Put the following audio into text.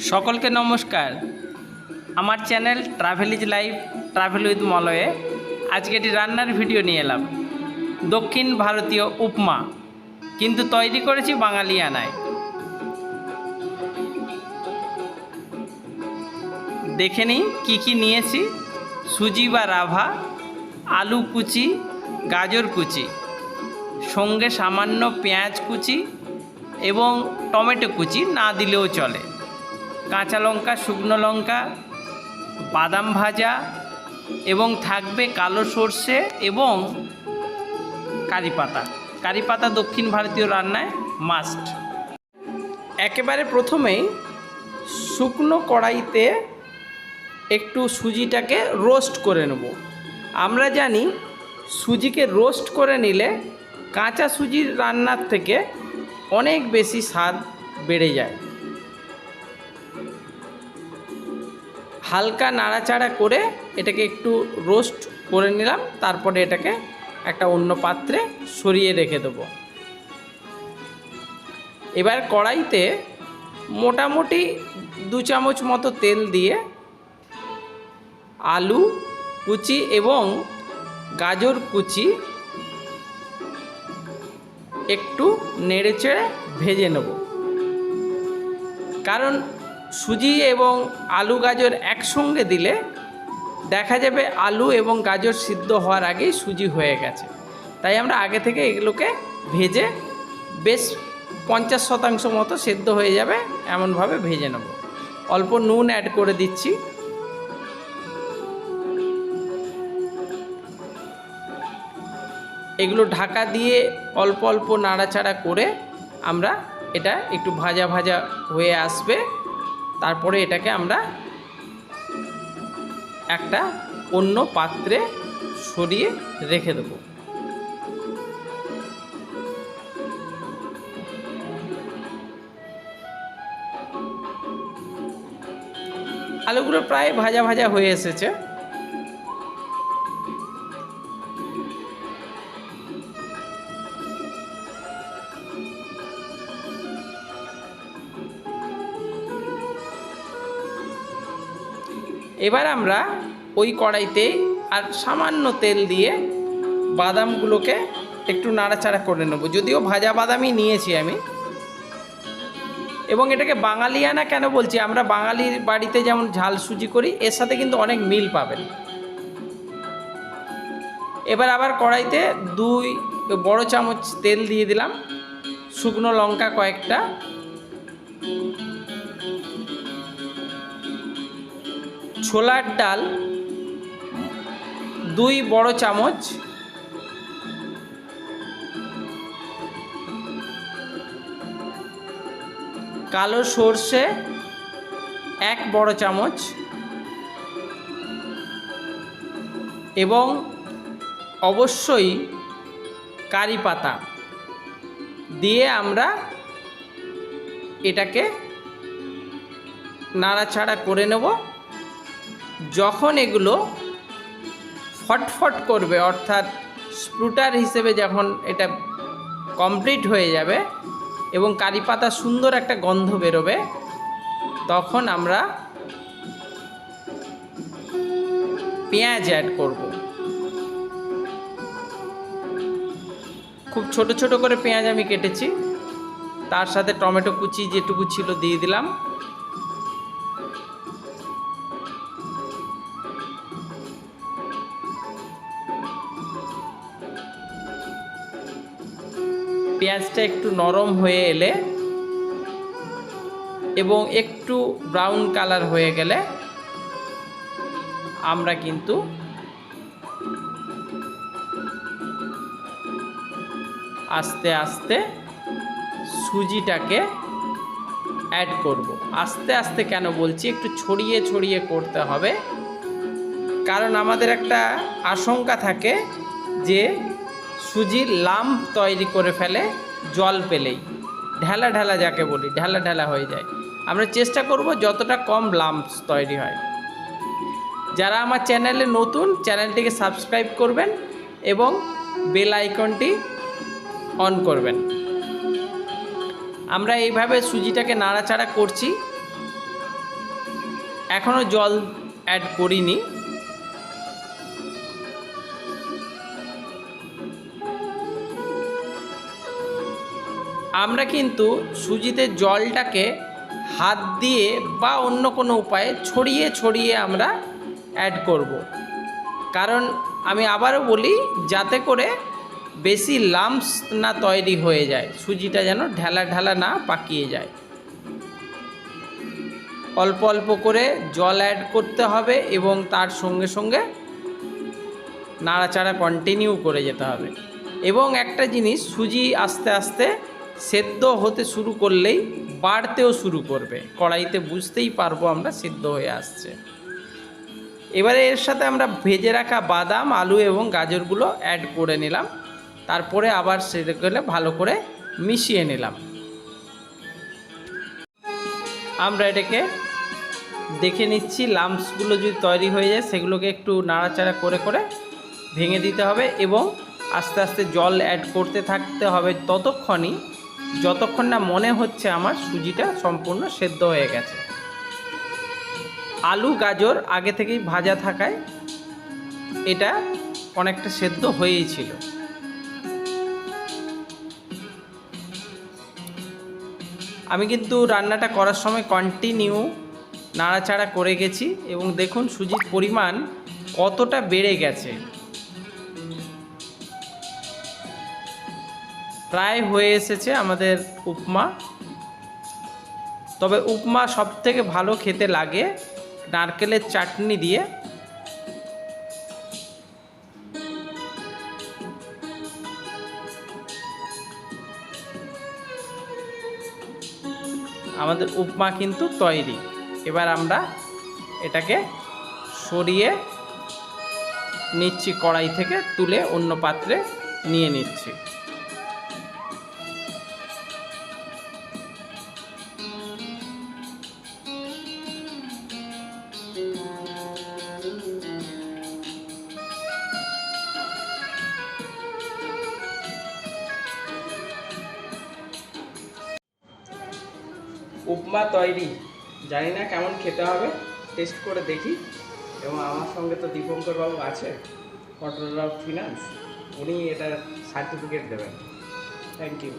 সকলকে নমস্কার। আমার channel travel is life travel with মলয়ে আজকে একটি রান্নার ভিডিও নিয়ে এলাম। দক্ষিণ ভারতীয় উপমা, কিন্তু তৈরি করেছি বাঙালিয়ানায়। দেখে নিই কী কী নিয়েছি। সুজি বা রাভা, আলু কুচি, গাজর কুচি, সঙ্গে সামান্য পেঁয়াজ কুচি এবং টমেটো কুচি না দিলেও চলে, কাঁচা লঙ্কা, শুকনো লঙ্কা, বাদাম ভাজা এবং থাকবে কালো সর্ষে এবং কারি পাতা। কারি পাতা দক্ষিণ ভারতীয় রান্নায় মাস্ট। একেবারে প্রথমেই শুকনো কড়াইতে একটু সুজিটাকে রোস্ট করে নেব। আমরা জানি সুজিকে রোস্ট করে নিলে কাঁচা সুজির রান্নার থেকে অনেক বেশি স্বাদ বেড়ে যায়। হালকা নাড়াচাড়া করে এটাকে একটু রোস্ট করে নিলাম, তারপরে এটাকে একটা অন্য পাত্রে সরিয়ে রেখে দেবো। এবার কড়াইতে মোটামুটি 2 চামচ মতো তেল দিয়ে আলু কুচি এবং গাজর কুচি একটু নেড়েচেড়ে ভেজে নেব। কারণ সুজি এবং আলু গাজর একসঙ্গে দিলে দেখা যাবে আলু এবং গাজর সিদ্ধ হওয়ার আগেই সুজি হয়ে গেছে। তাই আমরা আগে থেকে এগুলোকে ভেজে বেশ 50% মতো সেদ্ধ হয়ে যাবে এমনভাবে ভেজে নেব। অল্প নুন অ্যাড করে দিচ্ছি। এগুলো ঢাকা দিয়ে অল্প অল্প নাড়াচাড়া করে আমরা এটা একটু ভাজা ভাজা হয়ে আসবে। তারপরে এটাকে আমরা একটা অন্য পাত্রে সরিয়ে রেখে দেব। আলুগুলো প্রায় ভাজা ভাজা হয়ে এসেছে। এবার আমরা ওই কড়াইতে আর সামান্য তেল দিয়ে বাদামগুলোকে একটু নাড়াচাড়া করে নেব। যদিও ভাজা বাদামই নিয়েছি আমি। এবং এটাকে বাঙালিয়ানা কেন বলছি, আমরা বাঙালির বাড়িতে যেমন ঝাল সুজি করি, এর সাথে কিন্তু অনেক মিল পাবেন। এবার আবার কড়াইতে 2 বড় চামচ তেল দিয়ে দিলাম, শুকনো লঙ্কা কয়েকটা, ছোলার ডাল 2 বড় চামচ, কালো সর্ষে 1 বড় চামচ এবং অবশ্যই কারি পাতা দিয়ে আমরা এটাকে নাড়াচাড়া করে নেব। যখন এগুলো ফটফট করবে, অর্থাৎ স্প্রুটার হিসেবে যখন এটা কমপ্লিট হয়ে যাবে এবং কারি পাতা সুন্দর একটা গন্ধ বেরোবে, তখন আমরা পেঁয়াজ অ্যাড করব। খুব ছোট ছোট করে পেঁয়াজ আমি কেটেছি, তার সাথে টমেটো কুচি যেটুকু ছিল দিয়ে দিলাম। পেঁয়াজটা একটু নরম হয়ে এলে এবং একটু ব্রাউন কালার হয়ে গেলে আমরা কিন্তু আস্তে আস্তে সুজিটাকে অ্যাড করব। আস্তে আস্তে কেন বলছি, একটু ছড়িয়ে ছড়িয়ে করতে হবে। কারণ আমাদের একটা আশঙ্কা থাকে যে সুজির লাম্প তৈরি করে ফেলে জল পেলেই, ঢেলা ঢেলা যাকে বলি, ঢেলা ঢেলা হয়ে যায়। আমরা চেষ্টা করব যতটা কম লাম্পস তৈরি হয়। যারা আমার চ্যানেলে নতুন, চ্যানেলটিকে সাবস্ক্রাইব করবেন এবং বেল আইকনটি অন করবেন। আমরা এইভাবে সুজিটাকে নাড়াচাড়া করছি। এখনও জল অ্যাড করিনি। আমরা কিন্তু সুজিতে জলটাকে হাত দিয়ে বা অন্য কোনো উপায়ে ছড়িয়ে ছড়িয়ে আমরা অ্যাড করব। কারণ আমি আবারও বলি, যাতে করে বেশি লাম্পস না তৈরি হয়ে যায়, সুজিটা যেন ঢালা ঢালা না পাকিয়ে যায়। অল্প অল্প করে জল অ্যাড করতে হবে এবং তার সঙ্গে সঙ্গে নাড়াচাড়া কন্টিনিউ করে যেতে হবে। এবং একটা জিনিস, সুজি আস্তে আস্তে সেদ্ধ হতে শুরু করলেই বাড়তেও শুরু করবে, কড়াইতে বুঝতেই পারবো আমরা সেদ্ধ হয়ে আসছে। এবারে এর সাথে আমরা ভেজে রাখা বাদাম, আলু এবং গাজরগুলো অ্যাড করে নিলাম। তারপরে আবার সেগুলো ভালো করে মিশিয়ে নিলাম। আমরা এটাকে দেখে নিচ্ছি, লাম্পসগুলো যদি তৈরি হয়ে যায় সেগুলোকে একটু নাড়াচাড়া করে করে ভেঙে দিতে হবে এবং আস্তে আস্তে জল অ্যাড করতে থাকতে হবে ততক্ষণই যতক্ষণ না মনে হচ্ছে আমার সুজিটা সম্পূর্ণ সেদ্ধ হয়ে গেছে। আলু গাজর আগে থেকেই ভাজা থাকায় এটা অনেকটা সেদ্ধ হয়েই ছিল। আমি কিন্তু রান্নাটা করার সময় কন্টিনিউ নাড়াচাড়া করে গেছি এবং দেখুন সুজির পরিমাণ কতটা বেড়ে গেছে। প্রায় হয়ে এসেছে আমাদের উপমা। তবে উপমা সবথেকে ভালো খেতে লাগে নারকেলের চাটনি দিয়ে। আমাদের উপমা কিন্তু তৈরি। এবার আমরা এটাকে সরিয়ে নিচ্ছি, কড়াই থেকে তুলে অন্য পাত্রে নিয়ে নিচ্ছি। উপমা তৈরি। জানি না কেমন খেতে হবে, টেস্ট করে দেখি। এবং আমার সঙ্গে তো দীপঙ্কর বাবু আছে, কন্ট্রোলার অফ ফিনান্স, উনি এটার সার্টিফিকেট দেবেন। Thank you.